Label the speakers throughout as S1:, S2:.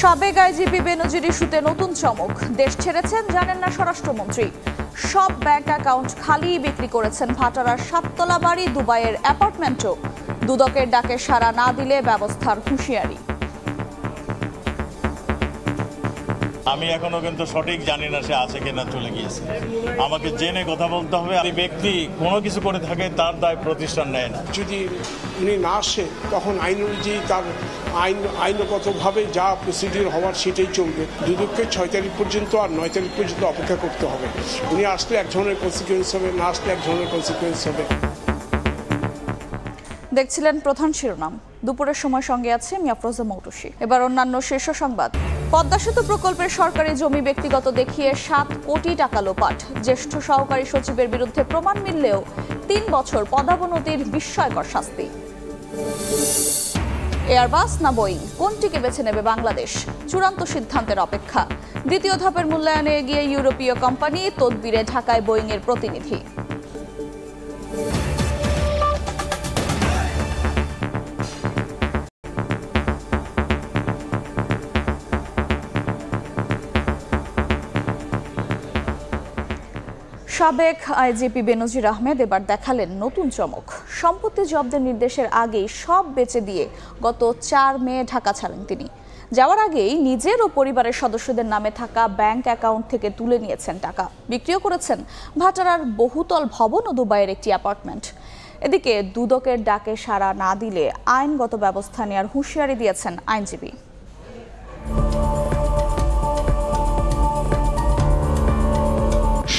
S1: সাবেক আইজিপি বেনজির ইস্যুতে নতুন চমক। দেশ ছেড়েছেন জানেন না স্বরাষ্ট্রমন্ত্রী। সব ব্যাংক অ্যাকাউন্ট খালি বিক্রি করেছেন ভাটারার 7তলা বাড়ি, দুবাইয়ের অ্যাপার্টমেন্টও। দুদকের ডাকে সাড়া না দিলে ব্যবস্থার হুঁশিয়ারি।
S2: আমি এখনো কিন্তু সঠিক জানি না সে আছে কিনা, চলে গিয়েছে। আমাকে জেনে কথা বলতে হবে। এই ব্যক্তি কোনো কিছু করে থাকে তার দায় প্রতিষ্ঠান নেয় না।
S3: যদি উনি না আসে তখন আইন অনুযায়ী তার আইনগতভাবে যা প্রসিডিউর হওয়ার সেটাই চলবে। দুদককে 6 তারিখ পর্যন্ত আর 9 তারিখ পর্যন্ত অপেক্ষা করতে হবে। উনি আসলে এক ধরনের কনসিকুয়েন্স হবে, না আসলে এক ধরনের কনসিকুয়েন্স হবে।
S1: দেখছিলেন প্রধান শিরোনাম। দুপুরের সময় সঙ্গে আছে আমি আফরোজা মৌটুসী। এবার অন্যান্য শীর্ষ সংবাদ। পদ্মা সেতু প্রকল্পের সরকারি জমি ব্যক্তিগত দেখিয়ে 7 কোটি টাকা লোপাট। জ্যেষ্ঠ সহকারী সচিবের বিরুদ্ধে প্রমাণ মিললেও 3 বছর পদাবনতির বিস্ময়কর শাস্তি। এয়ারবাস না বোয়িং, কোনটিকে বেছে নেবে বাংলাদেশ? চূড়ান্ত সিদ্ধান্তের অপেক্ষা। দ্বিতীয় ধাপের মূল্যায়নে এগিয়ে ইউরোপীয় কোম্পানি, তদবিরে ঢাকায় বোয়িং এর প্রতিনিধি। সাবেক আইজিপি বেনজির আহমেদ এবার দেখালেন নতুন চমক। সম্পত্তি জব্দের নির্দেশের আগেই সব বেচে দিয়ে গত 4 মে ঢাকা ছাড়েন তিনি। যাওয়ার আগেই নিজের ও পরিবারের সদস্যদের নামে থাকা ব্যাংক অ্যাকাউন্ট থেকে তুলে নিয়েছেন টাকা। বিক্রিও করেছেন ভাটারার বহুতল ভবন ও দুবাইয়ের একটি অ্যাপার্টমেন্ট। এদিকে দুদকের ডাকে সাড়া না দিলে আইনগত ব্যবস্থা নেওয়ার হুঁশিয়ারি দিয়েছেন আইনজীবী।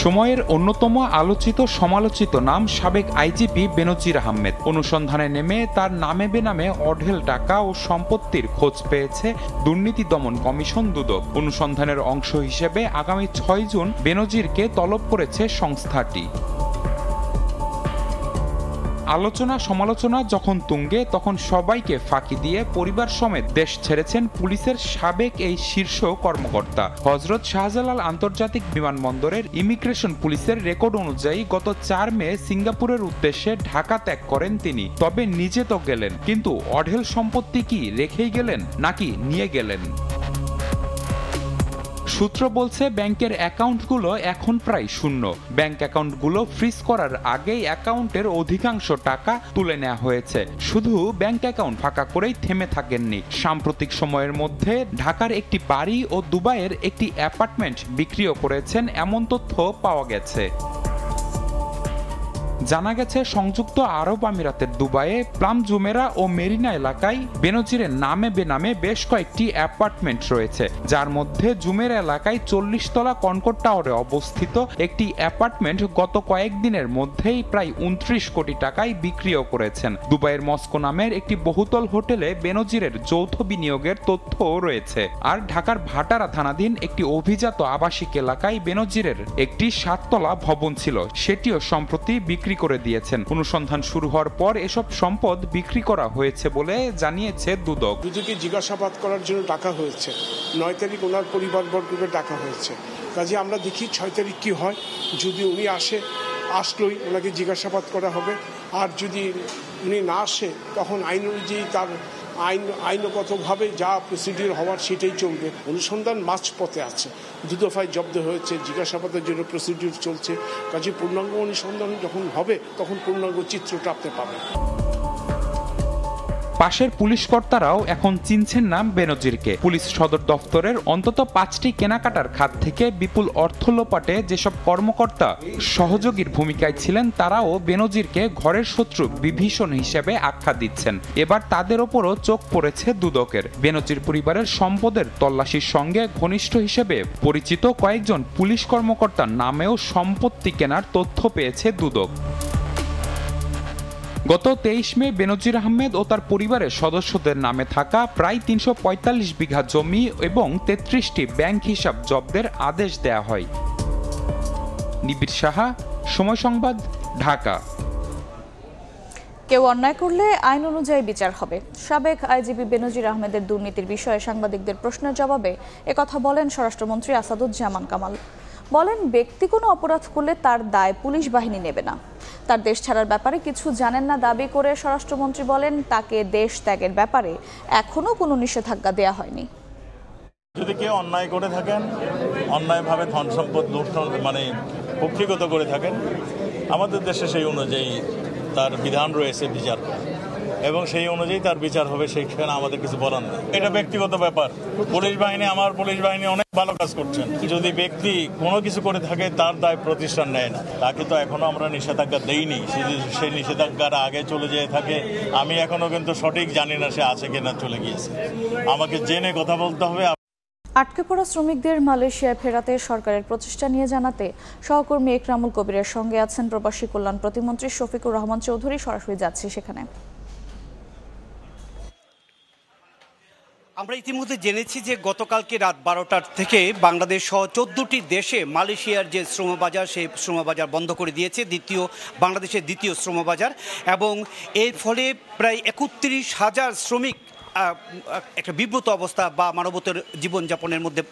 S4: সময়ের অন্যতম আলোচিত সমালোচিত নাম সাবেক আইজিপি বেনজির আহমেদ। অনুসন্ধানে নেমে তার নামে বেনামে অঢেল টাকা ও সম্পত্তির খোঁজ পেয়েছে দুর্নীতি দমন কমিশন দুদক। অনুসন্ধানের অংশ হিসেবে আগামী 6 জুন বেনজিরকে তলব করেছে সংস্থাটি। আলোচনা সমালোচনা যখন তুঙ্গে, তখন সবাইকে ফাঁকি দিয়ে পরিবার সমেত দেশ ছেড়েছেন পুলিশের সাবেক এই শীর্ষ কর্মকর্তা। হযরত শাহজালাল আন্তর্জাতিক বিমানবন্দরের ইমিগ্রেশন পুলিশের রেকর্ড অনুযায়ী গত 4 মে সিঙ্গাপুরের উদ্দেশ্যে ঢাকা ত্যাগ করেন তিনি। তবে নিজে তো গেলেন, কিন্তু অঢেল সম্পত্তি কি রেখেই গেলেন নাকি নিয়ে গেলেন? সূত্র বলছে ব্যাংকের অ্যাকাউন্টগুলো এখন প্রায় শূন্য। ব্যাংক অ্যাকাউন্টগুলো ফ্রিজ করার আগেই অ্যাকাউন্টের অধিকাংশ টাকা তুলে নেওয়া হয়েছে। শুধু ব্যাংক অ্যাকাউন্ট ফাঁকা করেই থেমে থাকেননি। সাম্প্রতিক সময়ের মধ্যে ঢাকার একটি বাড়ি ও দুবাইয়ের একটি অ্যাপার্টমেন্ট বিক্রিও করেছেন, এমন তথ্য পাওয়া গেছে। জানা গেছে সংযুক্ত আরব আমিরাতের দুবাইয়ে প্লাম জুমেরা ও মেরিনা এলাকায় বেনজিরের নামে বেনামে বেশ কয়েকটি অ্যাপার্টমেন্ট রয়েছে, যার মধ্যে জুমেরা এলাকায় 40 তলা কনকর্ড টাওয়ারে অবস্থিত একটি অ্যাপার্টমেন্ট গত কয়েকদিনের মধ্যেই প্রায় 29 কোটি টাকায় বিক্রিও করেছেন। দুবাইয়ের মস্কো নামের একটি বহুতল হোটেলে বেনজিরের যৌথ বিনিয়োগের তথ্যও রয়েছে। আর ঢাকার ভাটারা থানাধীন একটি অভিজাত আবাসিক এলাকায় বেনজিরের একটি 7 তলা ভবন ছিল, সেটিও সম্প্রতি বিক্রি করে দিয়েছেন। অনুসন্ধান শুরু হওয়ার পর এসব সম্পদ বিক্রি করা হয়েছে বলে জানিয়েছে দুদক।
S3: দুদকে জিজ্ঞাসাবাদ করার জন্য ডাকা হয়েছে। 9 তারিখ ওনার পরিবারবর্গকে ডাকা হয়েছে। কাজে আমরা দেখি 6 তারিখ কি হয়। যদি উনি আসলেই ওনাকে জিজ্ঞাসাবাদ করা হবে। আর যদি উনি না আসে তখন আইন অনুযায়ী তার আইনগতভাবে যা প্রসিডিউর হওয়ার সেটাই চলবে। অনুসন্ধান মাঝপথে আছে। 2 দফায় জব্দ হয়েছে, জিজ্ঞাসাবাদের জন্য প্রসিডিউর চলছে। কাজে পূর্ণাঙ্গ অনুসন্ধান যখন হবে তখন পূর্ণাঙ্গ চিত্রটা আপনি পাবেন।
S4: পাশের পুলিশ কর্তারাও এখন চিনছেন না বেনজিরকে। পুলিশ সদর দফতরের অন্তত 5টি কেনাকাটার খাত থেকে বিপুল অর্থ লোপাটে যেসব কর্মকর্তা সহযোগীর ভূমিকায় ছিলেন, তারাও বেনজিরকে ঘরের শত্রু বিভীষণ হিসেবে আখ্যা দিচ্ছেন। এবার তাদের ওপরও চোখ পড়েছে দুদকের। বেনজির পরিবারের সম্পদের তল্লাশির সঙ্গে ঘনিষ্ঠ হিসেবে পরিচিত কয়েকজন পুলিশ কর্মকর্তার নামেও সম্পত্তি কেনার তথ্য পেয়েছে দুদক। গত 23 মে বেনজির আহমেদ ও তার পরিবারের সদস্যদের নামে থাকা প্রায় 345 বিঘা জমি এবং 33টি ব্যাংক হিসাব জব্দের আদেশ দেয়া হয়। নিবিড় সাহা, সময় সংবাদ, ঢাকা।
S1: কেউ অন্যায় করলে আইন অনুযায়ী বিচার হবে। সাবেক আইজিপি বেনজির আহমেদের দুর্নীতির বিষয়ে সাংবাদিকদের প্রশ্নের জবাবে একথা বলেন স্বরাষ্ট্রমন্ত্রী আসাদুজ্জামান কামাল। বলেন, ব্যক্তি কোনো অপরাধ করলে তার দায় পুলিশ বাহিনী নেবে না। তার দেশ ছাড়ার ব্যাপারে কিছু জানেন না দাবি করে স্বরাষ্ট্রমন্ত্রী বলেন, তাকে দেশ ত্যাগের ব্যাপারে এখনো কোনো নিষেধাজ্ঞা দেয়া হয়নি।
S2: যদি কেউ অন্যায় করে থাকেন, অন্যায়ভাবে ধন সম্পদ লুণ্ঠন মানে কক্ষিগত করে থাকেন, আমাদের দেশে সেই অনুযায়ী তার বিধান রয়েছে বিচার, এবং সেই অনুযায়ী তার বিচার হবে, সেখানে আমাদের কিছু বলার নেই। এটা ব্যক্তিগত ব্যাপার। পুলিশ বাহিনী, আমার পুলিশ বাহিনী অনেক ভালো কাজ করছেন। যদি ব্যক্তি কোনো কিছু করে থাকে তার দায় প্রতিষ্ঠান নেয় না, তাকে তো এখনো আমরা নিষেধাজ্ঞা দেইনি। সেই নিষেধাজ্ঞার আগে চলে যেয়ে থাকে, আমি এখনো কিন্তু সঠিক জানি না সে আছে কিনা চলে গিয়েছে। আমাকে জেনে কথা বলতে হবে।
S1: আটকে পড়া শ্রমিকদের মালয়েশিয়ায় ফেরাতে সরকারের প্রচেষ্টা নিয়ে জানাতে সহকর্মী একরামুল কবিরের সঙ্গে আছেন প্রবাসী কল্যাণ প্রতিমন্ত্রী শফিকুর রহমান চৌধুরী। সরাসরি যাচ্ছি সেখানে।
S5: আমরা ইতিমধ্যে জেনেছি যে গতকালকে রাত 12টার থেকে বাংলাদেশ সহ 14টি দেশে মালয়েশিয়ার যে শ্রমবাজার, সেই শ্রমবাজার বন্ধ করে দিয়েছে, বাংলাদেশের দ্বিতীয় শ্রমবাজার, এবং এর ফলে প্রায় 31,000 শ্রমিক একটা বিব্রত অবস্থা বা মানবতার জীবনযাপনের মধ্যে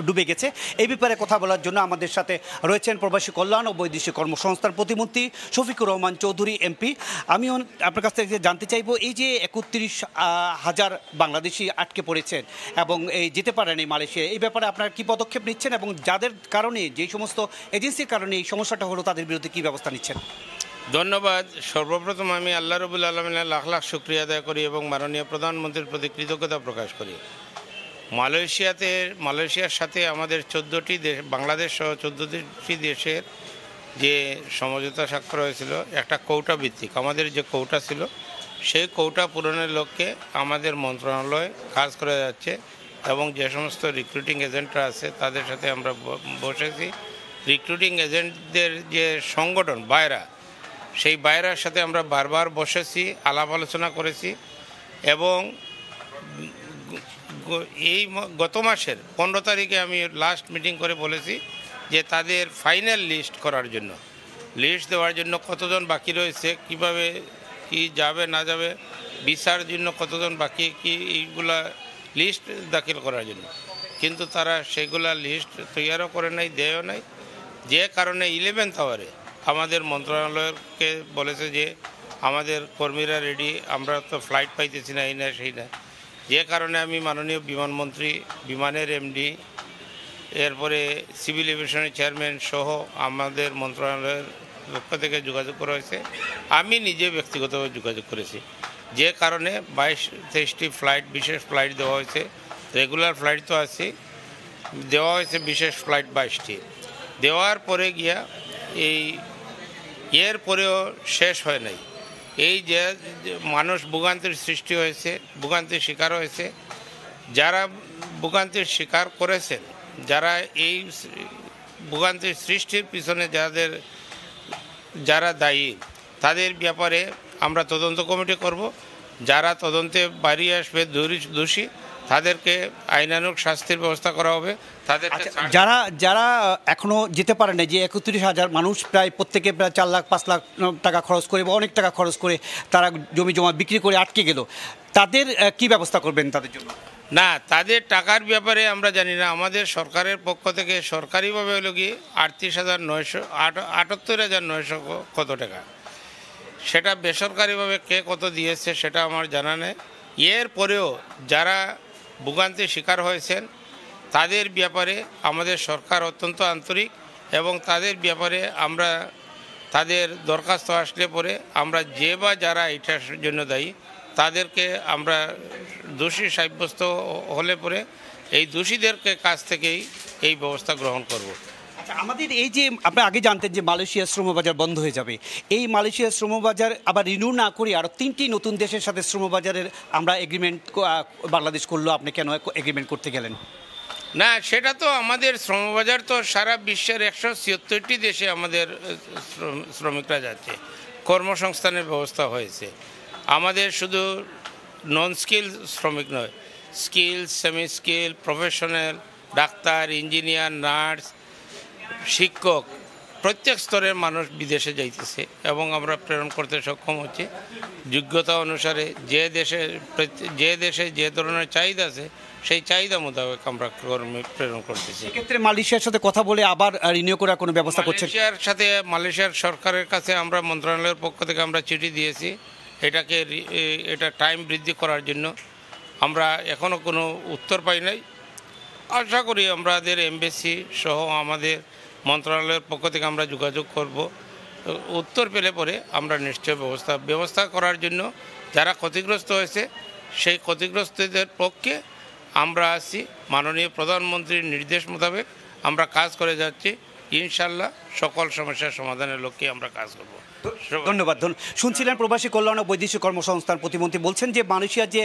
S5: ডুবে গেছে। এই ব্যাপারে কথা বলার জন্য আমাদের সাথে রয়েছেন প্রবাসী কল্যাণ ও বৈদেশিক কর্মসংস্থান প্রতিমন্ত্রী শফিকুর রহমান চৌধুরী এমপি। আমি আপনার কাছ থেকে জানতে চাইব, এই যে 31,000 বাংলাদেশি আটকে পড়েছেন এবং এই যেতে পারেন এই মালয়েশিয়া, এই ব্যাপারে আপনারা কী পদক্ষেপ নিচ্ছেন এবং যাদের কারণে, যেই সমস্ত এজেন্সির কারণে এই সমস্যাটা হলো, তাদের বিরুদ্ধে কী ব্যবস্থা নিচ্ছেন?
S6: ধন্যবাদ। সর্বপ্রথম আমি আল্লাহ রাব্বুল আলামিনের লাখ লাখ শুকরিয়া আদায় করি এবং মাননীয় প্রধানমন্ত্রীর প্রতি কৃতজ্ঞতা প্রকাশ করি। মালয়েশিয়ার সাথে আমাদের 14টি দেশ, বাংলাদেশ সহ 14টি দেশের যে সমঝোতা স্বাক্ষর হয়েছিল, একটা কৌটা ভিত্তিক আমাদের যে কৌটা ছিল, সেই কৌটা পূরণের লক্ষ্যে আমাদের মন্ত্রণালয় কাজ করে যাচ্ছে এবং যে সমস্ত রিক্রুটিং এজেন্টরা আছে তাদের সাথে আমরা বসেছি। রিক্রুটিং এজেন্টদের যে সংগঠন বায়রা, সেই বায়রার সাথে আমরা বারবার বসেছি, আলাপ আলোচনা করেছি এবং এই গত মাসের 15 তারিখে আমি লাস্ট মিটিং করে বলেছি যে তাদের ফাইনাল লিস্ট করার জন্য, লিস্ট দেওয়ার জন্য কতজন বাকি রয়েছে, কিভাবে কি যাবে না যাবে, ভিসার জন্য কতজন বাকি, কি এইগুলা লিস্ট দাখিল করার জন্য। কিন্তু তারা সেগুলা লিস্ট তৈরিও করে নাই, দেয়ও নাই, যে কারণে 11th আওয়ারে আমাদের মন্ত্রণালয়কে বলেছে যে আমাদের কর্মীরা রেডি, আমরা তো ফ্লাইট পাইতেছি না, এই না সেই না। যে কারণে আমি মাননীয় বিমানমন্ত্রী, বিমানের এমডি, এরপরে সিভিল এভিয়েশনের চেয়ারম্যান সহ আমাদের মন্ত্রণালয়ের পক্ষ থেকে যোগাযোগ করা হয়েছে। আমি নিজে ব্যক্তিগতভাবে যোগাযোগ করেছি, যে কারণে 22-23টি ফ্লাইট, বিশেষ ফ্লাইট দেওয়া হয়েছে। রেগুলার ফ্লাইট তো আছে, দেওয়া হয়েছে বিশেষ ফ্লাইট 22টি। দেওয়ার পরে গিয়া এর পরেও শেষ হয় নাই। এই যে মানুষ ভোগান্তির সৃষ্টি হয়েছে, ভোগান্তির শিকার হয়েছে, যারা ভোগান্তির শিকার করেছেন, যারা এই ভোগান্তির সৃষ্টির পিছনে যারা দায়ী, তাদের ব্যাপারে আমরা তদন্ত কমিটি করব। যারা তদন্তে বাড়িয়ে আসবে দোষী, তাদেরকে আইনানুগ শাস্তির ব্যবস্থা করা হবে। তাদেরকে
S5: যারা এখনো যেতে পারে না, যে 31,000 মানুষ, প্রায় প্রত্যেকে প্রায় 4 লাখ 5 লাখ টাকা খরচ করে বা অনেক টাকা খরচ করে তারা জমি জমা বিক্রি করে আটকে গেল, তাদের কি ব্যবস্থা করবেন তাদের জন্য?
S6: না, তাদের টাকার ব্যাপারে আমরা জানি না। আমাদের সরকারের পক্ষ থেকে সরকারিভাবে হলো গিয়ে 78,900 কত টাকা, সেটা বেসরকারিভাবে কে কত দিয়েছে সেটা আমার জানা নেই। এর পরেও যারা ভোগান্তির শিকার হয়েছেন তাদের ব্যাপারে আমাদের সরকার অত্যন্ত আন্তরিক এবং তাদের ব্যাপারে আমরা তাদের দরখাস্ত আসলে পরে আমরা যারা এটার জন্য দায়ী তাদেরকে আমরা দোষী সাব্যস্ত হলে পরে এই দোষীদের কাছ থেকেই এই ব্যবস্থা গ্রহণ করব।
S5: আমাদের এই যে আপনি আগে জানতেন যে মালয়েশিয়ার শ্রমবাজার বন্ধ হয়ে যাবে, এই মালয়েশিয়ার শ্রমবাজার আবার রিনিউ না করে আরও 3টি নতুন দেশের সাথে শ্রমবাজারের আমরা এগ্রিমেন্ট বাংলাদেশ করলো, আপনি কেন এগ্রিমেন্ট করতে গেলেন?
S6: না, সেটা তো আমাদের শ্রমবাজার তো সারা বিশ্বের 176টি দেশে আমাদের শ্রমিকরা যাচ্ছে, কর্মসংস্থানের ব্যবস্থা হয়েছে। আমাদের শুধু নন স্কিল শ্রমিক নয়, skill, semi skill, professional, doctor, engineer, nurse, শিক্ষক, প্রত্যেক স্তরের মানুষ বিদেশে যাইতেছে এবং আমরা প্রেরণ করতে সক্ষম হচ্ছি যোগ্যতা অনুসারে। যে দেশে যে ধরনের চাহিদা আছে সেই চাহিদা মোতাবেক আমরা কর্মী প্রেরণ করতেছি।
S5: সেক্ষেত্রে মালয়েশিয়ার সাথে কথা বলে আবার রিনিউ করার কোনো ব্যবস্থা করছেন?
S6: মালয়েশিয়ার সরকারের কাছে আমরা মন্ত্রণালয়ের পক্ষ থেকে আমরা চিঠি দিয়েছি এটা টাইম বৃদ্ধি করার জন্য। আমরা এখনও কোনো উত্তর পাই নাই। আশা করি আমাদের এমবেসি সহ আমাদের মন্ত্রণালয়ের পক্ষ থেকে আমরা যোগাযোগ করব, উত্তর পেলে পরে আমরা নিশ্চয় ব্যবস্থা করার জন্য যারা ক্ষতিগ্রস্ত হয়েছে সেই ক্ষতিগ্রস্তদের পক্ষে আমরা আছি। মাননীয় প্রধানমন্ত্রীর নির্দেশ মোতাবেক আমরা কাজ করে যাচ্ছি। ইনশাল্লাহ সকল সমস্যার সমাধানের লক্ষ্যে আমরা কাজ করব।
S5: ধন্যবাদ। শুনছিলেন প্রবাসী কল্যাণ ও বৈদেশিক কর্মসংস্থান প্রতিমন্ত্রী বলছেন যে মালয়েশিয়া যে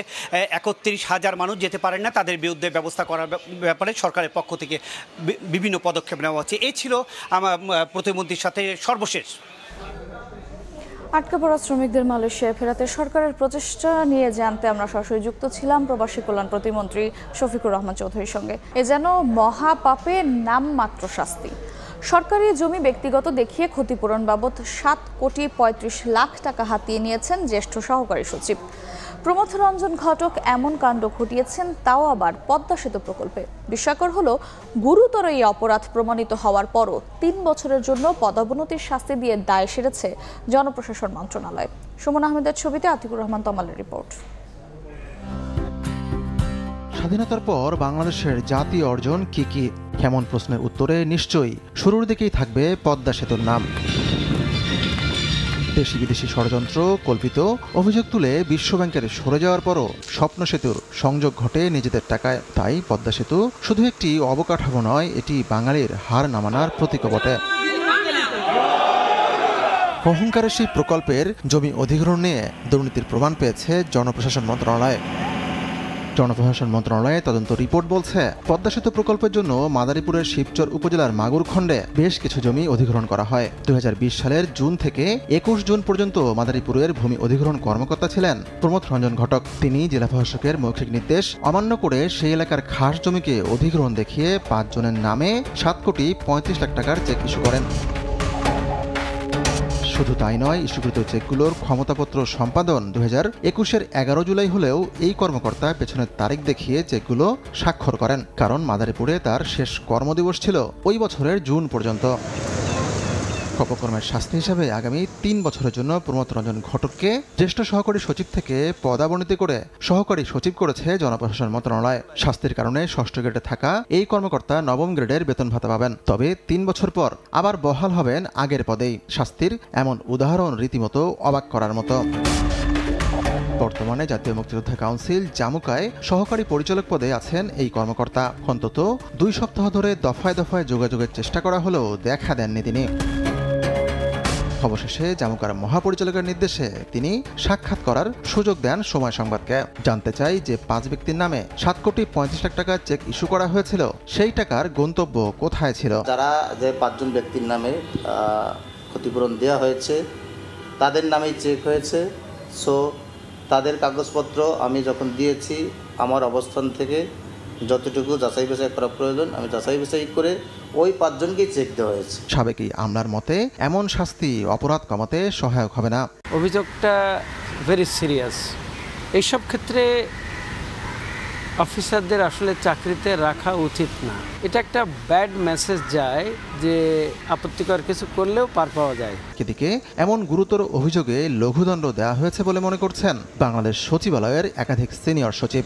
S5: ৩১,০০০ মানুষ যেতে পারেন না তাদের বিরুদ্ধে ব্যবস্থা করার ব্যাপারে সরকারের পক্ষ থেকে বিভিন্ন পদক্ষেপ নেওয়া হচ্ছে। এই ছিল আমার প্রতিমন্ত্রীর সাথে সর্বশেষ।
S1: আটকা পড়া শ্রমিকদের মালয়েশিয়ায় ফেরাতে সরকারের প্রচেষ্টা নিয়ে জানতে আমরা সরাসরি যুক্ত ছিলাম প্রবাসী কল্যাণ প্রতিমন্ত্রী শফিকুর রহমান চৌধুরীর সঙ্গে। এ যেন মহাপাপের নামমাত্র শাস্তি। সরকারি জমি ব্যক্তিগত দেখিয়ে ক্ষতিপূরণ বাবদ 7,35,00,000 টাকা হাতিয়ে নিয়েছেন জ্যেষ্ঠ সহকারী সচিব প্রমথ রঞ্জন ঘটক। এমন কাণ্ড ঘটিয়েছেন, তাও আবার পদ্মা সেতু প্রকল্পে। বিস্ময়কর হলো, গুরুতর এই অপরাধ প্রমাণিত হওয়ার পরও 3 বছরের জন্য পদোন্নতির শাস্তি দিয়ে দায় সেরেছে জনপ্রশাসন মন্ত্রণালয়। সুমন আহমেদের ছবিতে আতিকুর রহমান তমালের রিপোর্ট।
S7: স্বাধীনতার পর বাংলাদেশের জাতীয় অর্জন কি কি? এমন প্রশ্নের উত্তরে নিশ্চয়ই শুরুর দিকেই থাকবে পদ্মা সেতুর নাম। দেশি বিদেশি ষড়যন্ত্র, কল্পিত অভিযোগ তুলে বিশ্বব্যাংকের সরে যাওয়ার পরও স্বপ্ন সেতুর সংযোগ ঘটে নিজেদের টাকায়। তাই পদ্মা সেতু শুধু একটি অবকাঠামো নয়, এটি বাঙালির হার নামানোর প্রতীক বটে। অহংকারের সেই প্রকল্পের জমি অধিগ্রহণ নিয়ে দুর্নীতির প্রমাণ পেয়েছে জনপ্রশাসন মন্ত্রণালয়। জনপ্রশাসন মন্ত্রণালয়ে তদন্ত রিপোর্ট বলছে, পদ্মা সেতু প্রকল্পের জন্য মাদারীপুরের শিবচর উপজেলার মাগুরখণ্ডে বেশ কিছু জমি অধিগ্রহণ করা হয়। 2020 সালের জুন থেকে 21 জুন পর্যন্ত মাদারীপুরের ভূমি অধিগ্রহণ কর্মকর্তা ছিলেন প্রমথ রঞ্জন ঘটক। তিনি জেলা প্রশাসকের মৌখিক নির্দেশ অমান্য করে সেই এলাকার খাস জমিকে অধিগ্রহণ দেখিয়ে 5 জনের নামে 7,35,00,000 টাকার চেক ইস্যু করেন। শুধু তাই নয়, ইস্যুকৃত চেকগুলোর ক্ষমতাপত্র সম্পাদন 2021-এর 11 জুলাই হলেও এই কর্মকর্তা পেছনের তারিখ দেখিয়ে চেকগুলো স্বাক্ষর করেন, কারণ মাদারীপুরে তার শেষ কর্মদিবস ছিল ওই বছরের জুন পর্যন্ত। অপকর্মের শাস্তি হিসাবে আগামী 3 বছরের জন্য প্রমথ রঞ্জন ঘটককে জ্যেষ্ঠ সহকারী সচিব থেকে পদাবনতি করে সহকারী সচিব করেছে জনপ্রশাসন মন্ত্রণালয়। শাস্তির কারণে 6ষ্ঠ গ্রেডে থাকা এই কর্মকর্তা 9ম গ্রেডের বেতন ভাতা পাবেন, তবে 3 বছর পর আবার বহাল হবেন আগের পদেই। শাস্তির এমন উদাহরণ রীতিমতো অবাক করার মতো। বর্তমানে জাতীয় মুক্তিযোদ্ধা কাউন্সিল জামুকায় সহকারী পরিচালক পদে আছেন এই কর্মকর্তা। অন্তত 2 সপ্তাহ ধরে দফায় দফায় যোগাযোগের চেষ্টা করা হলেও দেখা দেননি তিনি। অবশেষে জামুকার মহাপরিচালকের নির্দেশে তিনি সাক্ষাৎ করার সুযোগ দেন সময় সংবাদকে। জানতে চাই যে 5 ব্যক্তির নামে 7,35,00,000 টাকা চেক ইস্যু করা হয়েছিল, সেই টাকার গন্তব্য কোথায় ছিল?
S8: যারা যে 5 জন ব্যক্তির নামে ক্ষতিপূরণ দেওয়া হয়েছে তাদের নামেই চেক হয়েছে। সো তাদের কাগজপত্র আমি যখন দিয়েছি আমার অবস্থান থেকে যতটুকু যাচাই বাছাই করা প্রয়োজন আমি যাচাই বাছাই করে ওই 5 জনকেই চেক দেওয়া হয়েছে।
S7: সাবেক আমলার মতে এমন শাস্তি অপরাধ কমাতে সহায়ক হবে না।
S9: অভিযোগটা ভেরি সিরিয়াস। এইসব ক্ষেত্রে অফিসারদের আসলে চাকরিতে রাখা উচিত না। এটা একটা ব্যাড মেসেজ যায় যে আপত্তিকর কিছু করলেও পার পাওয়া যায়।
S7: এদিকে এমন গুরুতর অভিযোগে লঘুদণ্ড দেওয়া হয়েছে বলে মনে করছেন বাংলাদেশ সচিবালয়ের একাধিক সিনিয়র সচিব।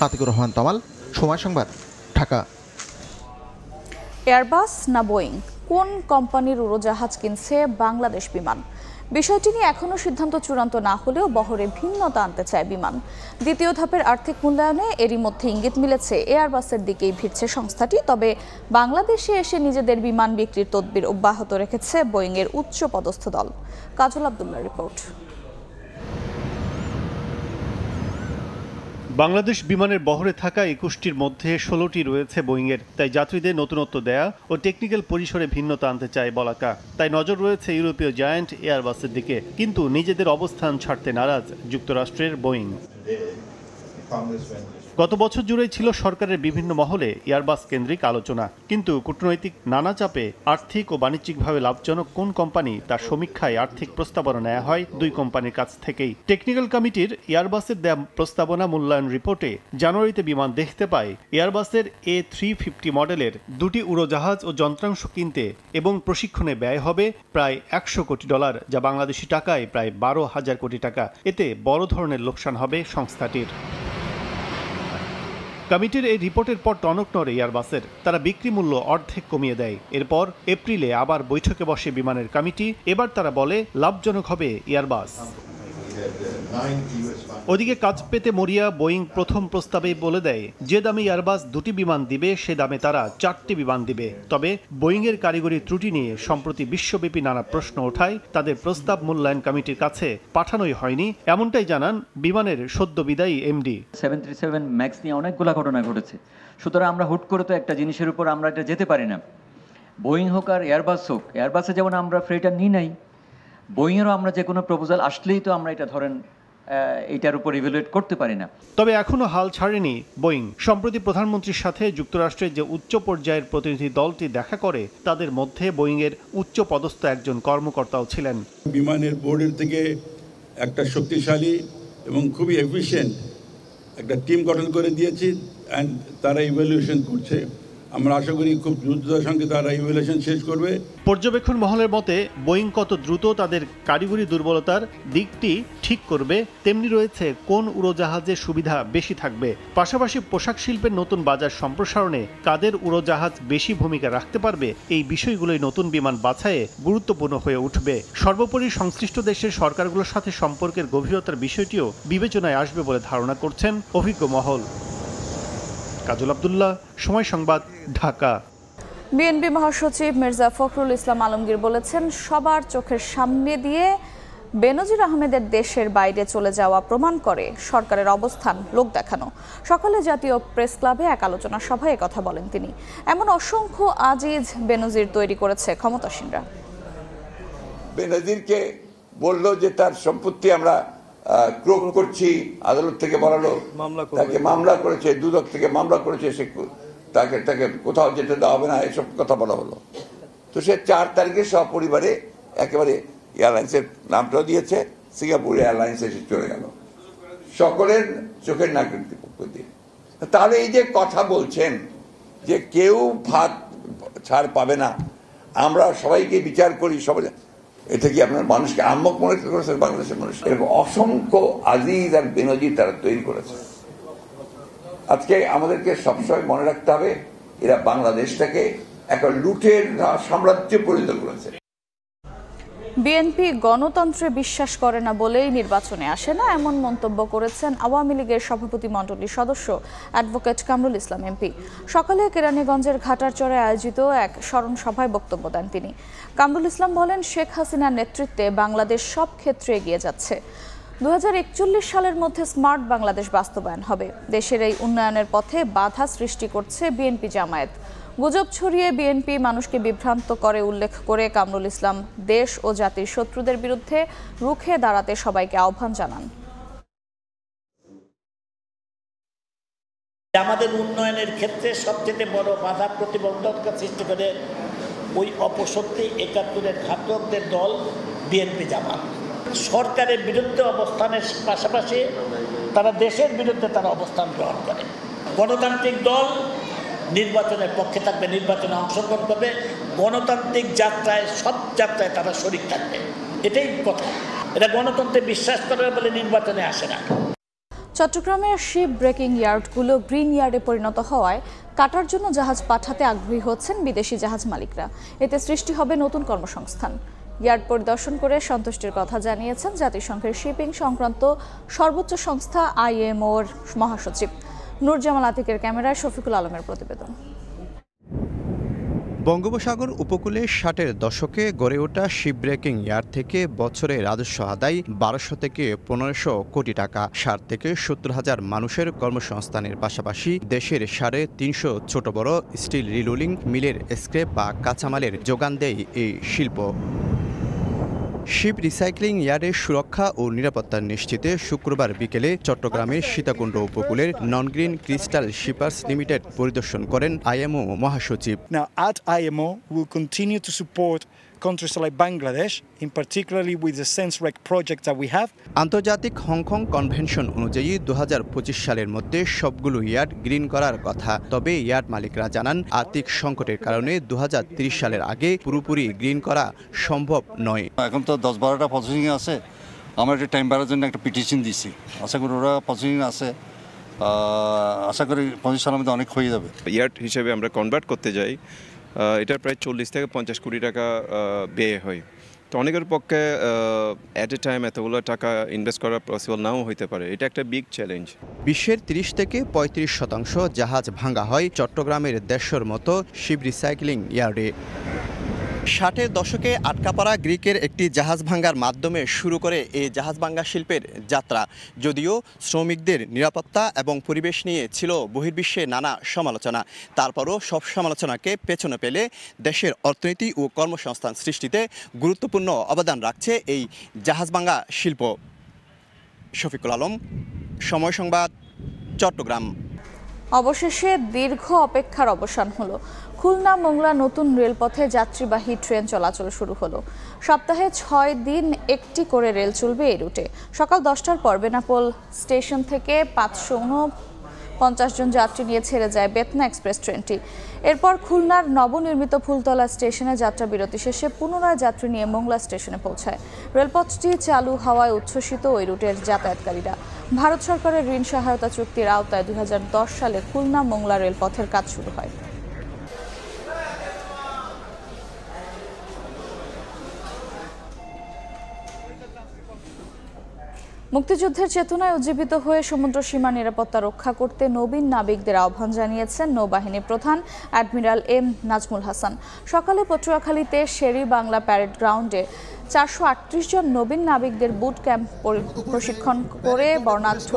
S7: আতিকুর রহমান তমাল, সময় সংবাদ, ঢাকা।
S1: এয়ারবাস না বোয়িং, কোন কোম্পানির উড়োজাহাজ কিনছে বাংলাদেশ বিমান? বিষয়টি নিয়ে এখনও সিদ্ধান্ত চূড়ান্ত না হলেও বহরে ভিন্নতা আনতে চায় বিমান। দ্বিতীয় ধাপের আর্থিক মূল্যায়নে এরই মধ্যে ইঙ্গিত মিলেছে এয়ারবাসের দিকেই ভিড়ছে সংস্থাটি। তবে বাংলাদেশে এসে নিজেদের বিমান বিক্রির তদবির অব্যাহত রেখেছে বোয়িংয়ের উচ্চ পদস্থ দল। কাজল আব্দুল্লাহর রিপোর্ট।
S10: বাংলাদেশ বিমানের বহরে থাকা 21টির মধ্যে 16টি রয়েছে বোয়িংয়ের। তাই যাত্রীদের নতুনত্ব দেয়া ও টেকনিক্যাল পরিসরে ভিন্নতা আনতে চায় বলাকা। তাই নজর রয়েছে ইউরোপীয় জায়ান্ট এয়ারবাসের দিকে, কিন্তু নিজেদের অবস্থান ছাড়তে নারাজ যুক্তরাষ্ট্রের বোয়িং। গত বছর জুড়েই ছিল সরকারের বিভিন্ন মহলে এয়ারবাস কেন্দ্রিক আলোচনা, কিন্তু কূটনৈতিক নানা চাপে আর্থিক ও বাণিজ্যিকভাবে লাভজনক কোন কোম্পানি তার সমীক্ষায় আর্থিক প্রস্তাবনা নেওয়া হয় 2 কোম্পানির কাছ থেকেই। টেকনিক্যাল কমিটির এয়ারবাসের দেয়া প্রস্তাবনা মূল্যায়ন রিপোর্টে জানুয়ারিতে বিমান দেখতে পায় এয়ারবাসের A350 মডেলের 2টি উড়োজাহাজ ও যন্ত্রাংশ কিনতে এবং প্রশিক্ষণে ব্যয় হবে প্রায় $100 কোটি, যা বাংলাদেশি টাকায় প্রায় 12,000 কোটি টাকা। এতে বড় ধরনের লোকসান হবে সংস্থাটির। কমিটির এই রিপোর্টের পর টনক নড়ে এয়ারবাসের। তারা বিক্রি মূল্য অর্ধেক কমিয়ে দেয়। এরপর এপ্রিলে আবার বৈঠকে বসে বিমানের কমিটি। এবার তারা বলে লাভজনক হবে এয়ারবাস। ওদিকে কাজ পেতে মরিয়া বোয়িং প্রথম প্রস্তাবে বলে দেয় যে দামে এয়ারবাস 2টি বিমান দিবে সে দামে তারা 4টি বিমান দিবে। তবে বোয়িংয়ের কারিগরি ত্রুটি নিয়ে সম্প্রতি বিশ্বব্যাপী নানা প্রশ্ন ওঠায় তাদের প্রস্তাব মূল্যায়ন কমিটির কাছে পাঠানোই হয়নি, এমনটাই জানান বিমানের সদ্য বিদায়ী এমডি।
S11: 737 ম্যাক্স নিয়ে অনেকগুলা ঘটনা ঘটেছে, সুতরাং আমরা হুট করে তো একটা জিনিসের উপর আমরা এটা যেতে পারি না। বোয়িং হোক আর এয়ারবাস হোক, এয়ারবাসে যেমন আমরা ফ্রেটার নিই নাই, বোয়িংয়েরও আমরা যে কোনো প্রপোজাল আসলেই তো আমরা এটা ধরেন এটার উপর ইভ্যালুয়েট করতে পারি না।
S10: তবে এখনো হাল ছাড়েনি বোয়িং। সম্প্রতি প্রধানমন্ত্রীর সাথে যুক্তরাষ্ট্রের যে উচ্চ পর্যায়ের প্রতিনিধি দলটি দেখা করে তাদের মধ্যে বোয়িংয়ের উচ্চ পদস্থ একজন কর্মকর্তাও ছিলেন।
S12: বিমানের বোর্ডের থেকে একটা শক্তিশালী এবং খুবই এফিশিয়েন্ট একটা টিম গঠন করে দিয়েছি, অ্যান্ড তারা ইভ্যালুয়েশন করছে। আমরা আশা করি খুব দ্রুততার সঙ্গে তারা ইভ্যালুয়েশন শেষ করবে।
S10: পর্যবেক্ষণ মহলের মতে বোয়িং কত দ্রুত তাদের কারিগরি দুর্বলতার দিকটি ঠিক করবে তেমনি রয়েছে কোন উড়োজাহাজের সুবিধা বেশি থাকবে। পাশাপাশি পোশাক শিল্পের নতুন বাজার সম্প্রসারণে কাদের উড়োজাহাজ বেশি ভূমিকা রাখতে পারবে এই বিষয়গুলোই নতুন বিমান বাছাইয়ে গুরুত্বপূর্ণ হয়ে উঠবে। সর্বোপরি সংশ্লিষ্ট দেশের সরকারগুলোর সাথে সম্পর্কের গভীরতার বিষয়টিও বিবেচনায় আসবে বলে ধারণা করছেন অভিজ্ঞ মহল। কাজল আব্দুল্লাহ, সময় সংবাদ, ঢাকা।
S1: বিএনপি মহাসচিব মির্জা ফখরুল ইসলাম আলমগীর বলেছেন, সবার চোখের সামনে দিয়ে বেনজির আহমেদের দেশের বাইরে চলে যাওয়া প্রমাণ করে সরকারের অবস্থান লোক দেখানো। সকালে জাতীয় প্রেস ক্লাবে এক আলোচনা সভায় কথা বলেন তিনি। এমন অসংখ্য আজিজ বেনজির তৈরি করেছে ক্ষমতাসীনরা।
S13: বেনজিরকে বলল যে তার সম্পত্তি আমরা ক্রোক করছি, আদালত থেকে বলালো তাকে মামলা করেছে, দুদক থেকে মামলা করেছে, সে তাকে কোথাও যেতে দেওয়া হবে না, এসব কথা বলা হলো। তো সে 4 তারিখে সপরিবারে একেবারে এয়ারলাইন্সের নামটাও দিয়েছে, সিঙ্গাপুর এয়ারলাইন্সে এসে চলে গেল সকলের চোখের নাকৃতির পক্ষ দিয়ে। তাহলে এই যে কথা বলছেন যে কেউ ভাত ছাড় পাবে না, আমরা সবাইকে বিচার করি, সবাই, এটা কি আপনার মানুষকে আহম্মক মনে করেছেন? বাংলাদেশের মানুষ এরকম অসংখ্য আজিজ আর বেনজির তারা তৈরি করেছে। আজকে আমাদেরকে সবসময় মনে রাখতে হবে এরা বাংলাদেশটাকে একটা লুটের সাম্রাজ্যে পরিণত করেছে।
S1: বিএনপি গণতন্ত্রে বিশ্বাস করে না বলেই নির্বাচনে আসে না, এমন মন্তব্য করেছেন আওয়ামী লীগের সভাপতিমণ্ডলীর সদস্য অ্যাডভোকেট কামরুল ইসলাম এমপি। সকালে কেরানীগঞ্জের ঘাটারচরে আয়োজিত এক স্মরণ সভায় বক্তব্য দেন তিনি। কামরুল ইসলাম বলেন, শেখ হাসিনার নেতৃত্বে বাংলাদেশ সব ক্ষেত্রে এগিয়ে যাচ্ছে। 2041 সালের মধ্যে স্মার্ট বাংলাদেশ বাস্তবায়ন হবে। দেশের এই উন্নয়নের পথে বাধা সৃষ্টি করছে বিএনপি জামায়াত। গুজব ছড়িয়ে বিএনপি মানুষকে বিভ্রান্ত করে উল্লেখ করে কামরুল ইসলাম দেশ ও জাতির শত্রুদের বিরুদ্ধে রুখে দাঁড়াতে সবাইকে আহ্বান জানান।
S14: আমাদের উন্নয়নের ক্ষেত্রে সবচেয়ে বড় বাধা প্রতিবন্ধকতা সৃষ্টি করে ওই অপশক্তি 71-এর ঘাতকদের দল বিএনপি জামাত। সরকারের বিরুদ্ধে অবস্থানের পাশাপাশি তারা দেশের বিরুদ্ধে তারা অবস্থান গ্রহণ করে। গণতান্ত্রিক দল নির্বাচনের পক্ষে থাকবে, নির্বাচনে অংশগ্রহণ করবে, গণতান্ত্রিক যাত্রায় সব যাত্রায় তারা শরীক থাকবে, এটাই কথা। এটা গণতন্ত্রে বিশ্বাস করে বলে নির্বাচনে আসে না।
S1: চট্টগ্রামের শিপ ব্রেকিং ইয়ার্ডগুলো গ্রিন ইয়ার্ডে পরিণত হওয়ায় কাটার জন্য জাহাজ পাঠাতে আগ্রহী হচ্ছেন বিদেশি জাহাজ মালিকরা। এতে সৃষ্টি হবে নতুন কর্মসংস্থান। ইয়ার্ড পরিদর্শন করে সন্তুষ্টির কথা জানিয়েছেন জাতিসংঘের শিপিং সংক্রান্ত সর্বোচ্চ সংস্থা IMOর মহাসচিব। নূরজামাল আতিকের ক্যামেরায় শফিকুল আলমের প্রতিবেদন।
S15: বঙ্গোপসাগর উপকূলে 60-এর দশকে গড়ে ওঠা শিপ ব্রেকিং ইয়ার্ড থেকে বছরে রাজস্ব আদায় 1200 থেকে 1500 কোটি টাকা। 60 থেকে 70,000 মানুষের কর্মসংস্থানের পাশাপাশি দেশের 350 ছোট বড় স্টিল রিলোলিং মিলের স্ক্র্যাপ বা কাঁচামালের যোগান দেয় এই শিল্প। শিপ রিসাইক্লিং ইয়ার্ডের সুরক্ষা ও নিরাপত্তা নিশ্চিতে শুক্রবার বিকেলে চট্টগ্রামের সীতাকুণ্ড উপকূলের নন গ্রিন ক্রিস্টাল শিপার্স লিমিটেড পরিদর্শন করেন IMO মহাসচিব।
S16: Now at IMO we will continue to support countries like Bangladesh, in particularly with the SenseRec project that we have.
S15: আন্তর্জাতিক হংকং কনভেনশন অনুযায়ী 2025 সালের মধ্যে সবগুলো ইয়ার্ড গ্রিন করার কথা। তবে ইয়ার্ড মালিকরা জানান আর্থিক সংকটের কারণে 2030 সালের আগে পুরোপুরি গ্রিন করা সম্ভব নয়।
S17: এখন তো 10-12টা প্রসেসিং আছে, আমরা একটা টাইম বাড়ার জন্য একটা পিটিশন দিছি, আশা করি ওরা প্রসেসিং আছে, আশা করি 25 সালের মধ্যে অনেক হয়ে যাবে।
S18: ইয়ার্ড হিসেবে আমরা কনভার্ট করতে যাই, এটার প্রায় 40 থেকে 50 কোটি টাকা ব্যয় হয়। তো অনেকের পক্ষে অ্যাট এ টাইম এতগুলো টাকা ইনভেস্ট করা পসিবল নাও হইতে পারে, এটা একটা বিগ চ্যালেঞ্জ।
S15: বিশ্বের 30 থেকে 35% জাহাজ ভাঙা হয় চট্টগ্রামের 150 মতো শিপ রিসাইক্লিং ইয়ার্ডে। 60-এর দশকে আটকা পড়া গ্রিকের একটি জাহাজ ভাঙ্গার মাধ্যমে শুরু করে এই জাহাজ ভাঙ্গা শিল্পের যাত্রা। যদিও শ্রমিকদের নিরাপত্তা এবং পরিবেশ নিয়ে ছিল বহির্বিশ্বে নানা সমালোচনা, তারপরও সব সমালোচনাকে পেছনে ফেলে দেশের অর্থনীতি ও কর্মসংস্থান সৃষ্টিতে গুরুত্বপূর্ণ অবদান রাখছে এই জাহাজ ভাঙ্গা শিল্প। শফিকুল আলম, সময় সংবাদ, চট্টগ্রাম।
S1: অবশেষে দীর্ঘ অপেক্ষার অবসান হলো। খুলনা মোংলা নতুন রেলপথে যাত্রীবাহী ট্রেন চলাচল শুরু হলো। সপ্তাহে 6 দিন একটি করে রেল চলবে এই রুটে। সকাল 10টার পর বেনাপোল স্টেশন থেকে 549 জন যাত্রী নিয়ে ছেড়ে যায় বেতনা এক্সপ্রেস ট্রেনটি। এরপর খুলনার নবনির্মিত ফুলতলা স্টেশনে যাত্রা বিরতি শেষে পুনরায় যাত্রী নিয়ে মোংলা স্টেশনে পৌঁছায়। রেলপথটি চালু হওয়ায় উচ্ছ্বসিত ওই রুটের যাতায়াতকারীরা। ভারত সরকারের ঋণ সহায়তা চুক্তির আওতায় 2010 সালে খুলনা মোংলা রেলপথের কাজ শুরু হয়। মুক্তিযুদ্ধের চেতনায় উজ্জীবিত হয়ে সমুদ্র সীমা নিরাপত্তা রক্ষা করতে নবীন নাবিকদের আহ্বান জানিয়েছেন নৌবাহিনী প্রধান অ্যাডমিরাল এম নাজমুল হাসান। সকালে পটুয়াখালীতে শেরি বাংলা প্যারেড গ্রাউন্ডে 438 জন নবীন নাবিকদের বুট ক্যাম্প প্রশিক্ষণ করে বর্ণাঢ্য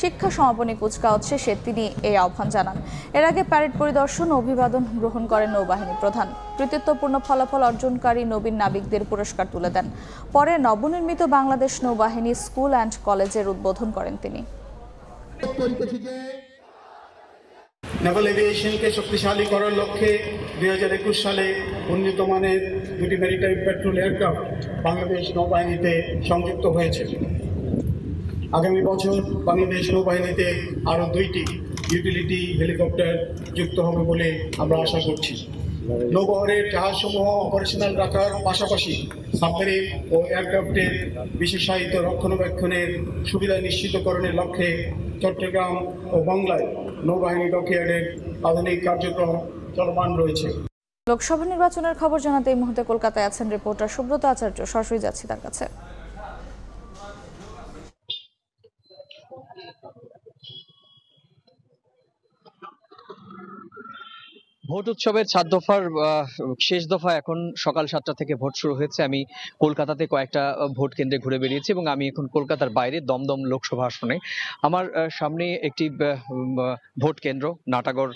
S1: শিক্ষা সমাপনী কুচকাওয়াজ শেষে তিনি এই আহ্বান জানান। এর আগে প্যারেড পরিদর্শন ও অভিবাদন গ্রহণ করেন নৌবাহিনী প্রধান। কৃতিত্বপূর্ণ ফলাফল অর্জনকারী নবীন নাবিকদের পুরস্কার তুলে দেন। পরে নবনির্মিত বাংলাদেশ নৌবাহিনী স্কুল অ্যান্ড কলেজের উদ্বোধন করেন তিনি।
S19: নেভাল এভিয়েশনকে শক্তিশালী করার লক্ষ্যে 2021 সালে উন্নত মানের 2টি মেরিটাইম পেট্রোল এয়ারক্রাফট বাংলাদেশ নৌবাহিনীতে সংযুক্ত হয়েছে। আগামী বছর বাংলাদেশ নৌবাহিনীতে আরও 2টি ইউটিলিটি হেলিকপ্টার যুক্ত হবে বলে আমরা আশা করছি। নৌবহরের জাহাজসমূহ অপারেশনাল রাখার পাশাপাশি সাবমেরিন ও এয়ারক্রাফটের বিশেষায়িত রক্ষণাবেক্ষণের সুবিধা নিশ্চিতকরণের লক্ষ্যে চট্টগ্রাম ও বাংলায় নৌবাহিনী ডকইয়ার্ডের আধুনিক কার্যক্রম চলমান রয়েছে।
S1: লোকসভা নির্বাচনের খবর জানাতে এই মুহূর্তে কলকাতায় আছেন রিপোর্টার সুব্রত আচার্য। সরাসরি যাচ্ছি তার কাছে।
S20: ভোট উৎসবের 7 দফার শেষ দফা এখন সকাল 7টা থেকে ভোট শুরু হয়েছে। আমি কলকাতাতে কয়েকটা ভোট কেন্দ্রে ঘুরে বেরিয়েছি এবং আমি এখন কলকাতার বাইরে দমদম লোকসভা আসনে। আমার সামনে একটি ভোট কেন্দ্র নাটাগড়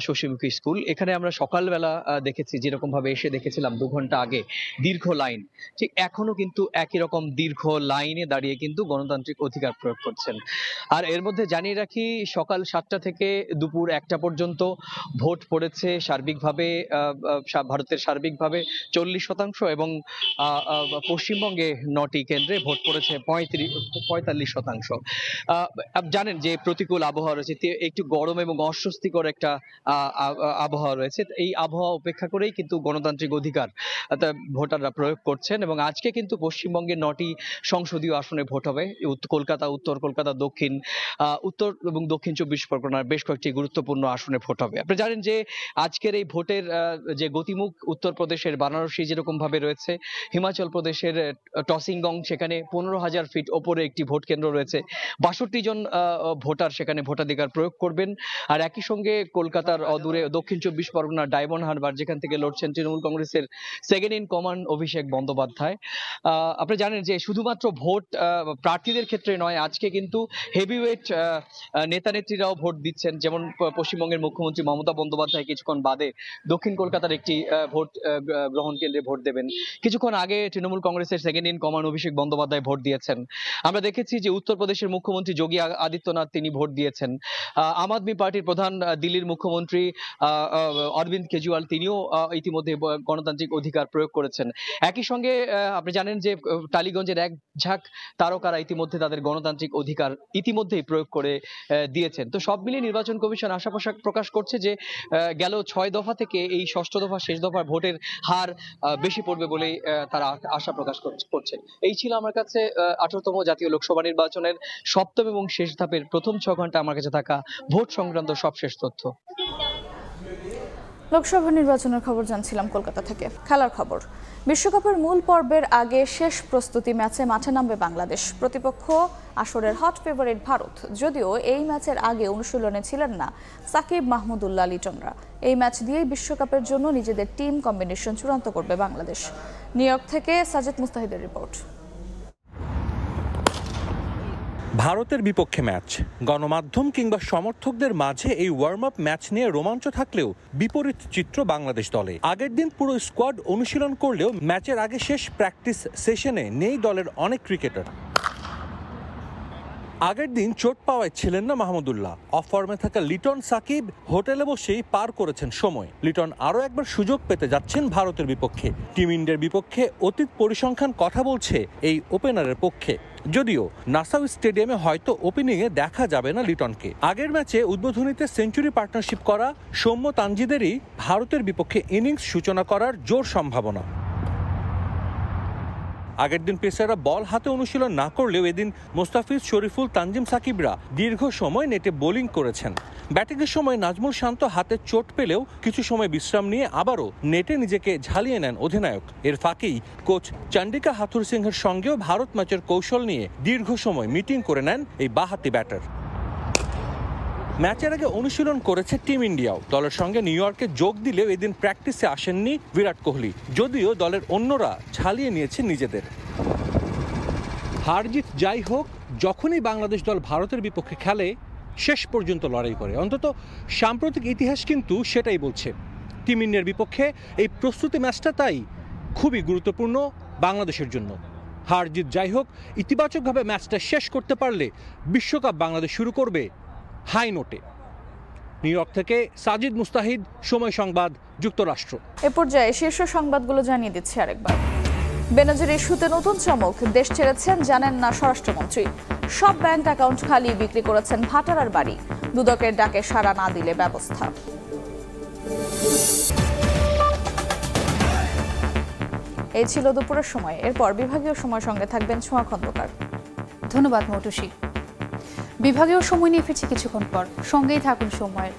S20: শশীমুখী স্কুল। এখানে আমরা সকালবেলা দেখেছি, যেরকম ভাবে এসে দেখেছিলাম 2 ঘন্টা আগে দীর্ঘ লাইন, ঠিক এখনো কিন্তু একই রকম দীর্ঘ লাইনে দাঁড়িয়ে কিন্তু গণতান্ত্রিক অধিকার প্রয়োগ করছেন। আর এর মধ্যে জানিয়ে রাখি, সকাল 7টা থেকে দুপুর 1টা পর্যন্ত ভোট পড়েছে সার্বিকভাবে ভারতের সার্বিকভাবে 40% এবং পশ্চিমবঙ্গে 9টি কেন্দ্রে ভোট পড়েছে 45%। জানেন যে প্রতিকূল আবহাওয়া রয়েছে, একটু গরম এবং অস্বস্তিকর একটা আবহাওয়া রয়েছে। এই আবহাওয়া উপেক্ষা করেই কিন্তু গণতান্ত্রিক অধিকার ভোটাররা প্রয়োগ করছেন এবং আজকে কিন্তু পশ্চিমবঙ্গের 9টি সংসদীয় আসনে ভোট হবে। কলকাতা, উত্তর কলকাতা, উত্তর এবং দক্ষিণ 24 পরগনার বেশ কয়েকটি গুরুত্বপূর্ণ আসনে ভোট হবে। আপনি জানেন যে আজকের এই ভোটের যে গতিমুখ, উত্তরপ্রদেশের বারাণসী যেরকম ভাবে রয়েছে, হিমাচল প্রদেশের টসিংগং সেখানে 15,000 ফিট ওপরে একটি ভোট কেন্দ্র রয়েছে। 62 জন ভোটার সেখানে ভোটাধিকার প্রয়োগ করবেন। আর একই সঙ্গে কলকাতার অদূরে দক্ষিণ 24 পরগনার ডায়মন্ড হারবার, যেখান থেকে লড়ছেন তৃণমূল কংগ্রেসের second in command Abhishek Bandyopadhyay. আপনি জানেন যে শুধুমাত্র ভোট প্রার্থীদের ক্ষেত্রে নয়, আজকে কিন্তু হেভিওয়েট নেতা নেত্রীরাও ভোট দিচ্ছেন। যেমন পশ্চিমবঙ্গের মুখ্যমন্ত্রী মমতা বন্দ্যোপাধ্যায় কিছুক্ষণ বাদে দক্ষিণ কলকাতার একটি ভোট গ্রহণ কেন্দ্রে ভোট দেবেন। কিছুক্ষণ আগে তৃণমূল কংগ্রেসের second in command Abhishek Bandyopadhyay vote দিয়েছেন। আমরা দেখেছি যে উত্তরপ্রদেশের মুখ্যমন্ত্রী যোগী আদিত্যনাথ তিনি ভোট দিয়েছেন। আম আদমি পার্টির প্রধান দিল্লির মুখ্যমন্ত্রী অরবিন্দ কেজরিওয়াল তিনিও ইতিমধ্যে গণতান্ত্রিক অধিকার প্রয়োগ করেছেন। একই সঙ্গে আপনি জানেন যে টালিগঞ্জের এক ঝাঁক তারকারা ইতিমধ্যে তাদের গণতান্ত্রিক অধিকার ইতিমধ্যেই প্রয়োগ করে দিয়েছেন। তো সব মিলিয়ে নির্বাচন কমিশন আশা প্রকাশ করছে যে গেল গেল 6 দফা থেকে এই 6ষ্ঠ দফা শেষ দফার ভোটের হার বেশি পড়বে বলেই তারা আশা প্রকাশ করছেন। এই ছিল আমার কাছে 18তম জাতীয় লোকসভা নির্বাচনের 7ম এবং শেষ ধাপের প্রথম 6 ঘন্টা আমার কাছে থাকা ভোট সংক্রান্ত সবশেষ তথ্য।
S1: লোকসভা নির্বাচনের খবর জানছিলাম কলকাতা থেকে। খেলার খবর, বিশ্বকাপের মূল পর্বের আগে শেষ প্রস্তুতি ম্যাচে মাঠে নামবে বাংলাদেশ। প্রতিপক্ষ আসরের হট ফেভারিট ভারত। যদিও এই ম্যাচের আগে অনুশীলনে ছিলেন না সাকিব, মাহমুদুল্লাহ লিটনরা। এই ম্যাচ দিয়েই বিশ্বকাপের জন্য নিজেদের টিম কম্বিনেশন চূড়ান্ত করবে বাংলাদেশ। নিউ ইয়র্ক থেকে সাজিদ মুস্তাহিদের রিপোর্ট।
S21: ভারতের বিপক্ষে ম্যাচ, গণমাধ্যম কিংবা সমর্থকদের মাঝে এই ওয়ার্ম আপ ম্যাচ নিয়ে রোমাঞ্চ থাকলেও বিপরীত চিত্র বাংলাদেশ দলে। আগের দিন পুরো স্কোয়াড অনুশীলন করলেও ম্যাচের আগে শেষ প্র্যাকটিস সেশনে নেই দলের অনেক ক্রিকেটার। আগের দিন চোট পাওয়ায় ছিলেন না মাহমুদুল্লাহ। অফ ফর্মে থাকা লিটন, সাকিব হোটেলে বসেই পার করেছেন সময়। লিটন আরও একবার সুযোগ পেতে যাচ্ছেন ভারতের বিপক্ষে। টিম ইন্ডিয়ার বিপক্ষে অতীত পরিসংখ্যান কথা বলছে এই ওপেনারের পক্ষে। যদিও নাসাউ স্টেডিয়ামে হয়তো ওপেনিংয়ে দেখা যাবে না লিটনকে। আগের ম্যাচে উদ্বোধনীতে সেঞ্চুরি পার্টনারশিপ করা সৌম্য তানজিদেরই ভারতের বিপক্ষে ইনিংস সূচনা করার জোর সম্ভাবনা। আগের দিন পেসাররা বল হাতে অনুশীলন না করলেও এদিন মোস্তাফিজ, শরীফুল, তানজিম, সাকিবরা দীর্ঘ সময় নেটে বোলিং করেছেন। ব্যাটিংয়ের সময় নাজমুল শান্ত হাতে চোট পেলেও কিছু সময় বিশ্রাম নিয়ে আবারও নেটে নিজেকে ঝালিয়ে নেন অধিনায়ক। এর ফাঁকেই কোচ চন্ডিকা হাথুর সিংহের সঙ্গেও ভারত ম্যাচের কৌশল নিয়ে দীর্ঘ সময় মিটিং করে নেন এই বাঁহাতি ব্যাটার। ম্যাচের আগে অনুশীলন করেছে টিম ইন্ডিয়াও। দলের সঙ্গে নিউ ইয়র্কে যোগ দিলেও এদিন প্র্যাকটিসে আসেননি বিরাট কোহলি, যদিও দলের অন্যরা ঝালিয়ে নিয়েছে নিজেদের। হার জিত যাই হোক, যখনই বাংলাদেশ দল ভারতের বিপক্ষে খেলে শেষ পর্যন্ত লড়াই করে। অন্তত সাম্প্রতিক ইতিহাস কিন্তু সেটাই বলছে। টিম ইন্ডিয়ার বিপক্ষে এই প্রস্তুতি ম্যাচটা তাই খুবই গুরুত্বপূর্ণ বাংলাদেশের জন্য। হার জিত যাই হোক, ইতিবাচকভাবে ম্যাচটা শেষ করতে পারলে বিশ্বকাপ বাংলাদেশ শুরু করবে হাই নোটে। নিউ ইয়র্ক থেকে সাজিদ মুস্তাহিদ, সময় সংবাদ, যুক্তরাষ্ট্র।
S1: এ পর্যায়ে শীর্ষ সংবাদগুলো জানিয়ে দিচ্ছি আরেকবার। বেনজির ইস্যুতে নতুন চমক, দেশ ছেড়েছেন জানেন না স্বরাষ্ট্রমন্ত্রী। সব ব্যাংক অ্যাকাউন্ট খালি, বিক্রি করেছেন ভাটারার বাড়ি। দুদকের ডাকে সাড়া না দিলে ব্যবস্থা। এই ছিল দুপুরের সময়। এরপর বিভাগীয় সময় সঙ্গে থাকবেন ছোঁয়া খন্দকার।
S22: ধন্যবাদ মৌটুসী। বিভাগীয় সময় নিয়ে ফিরছি কিছুক্ষণ পর, সঙ্গেই থাকুন সময়ের।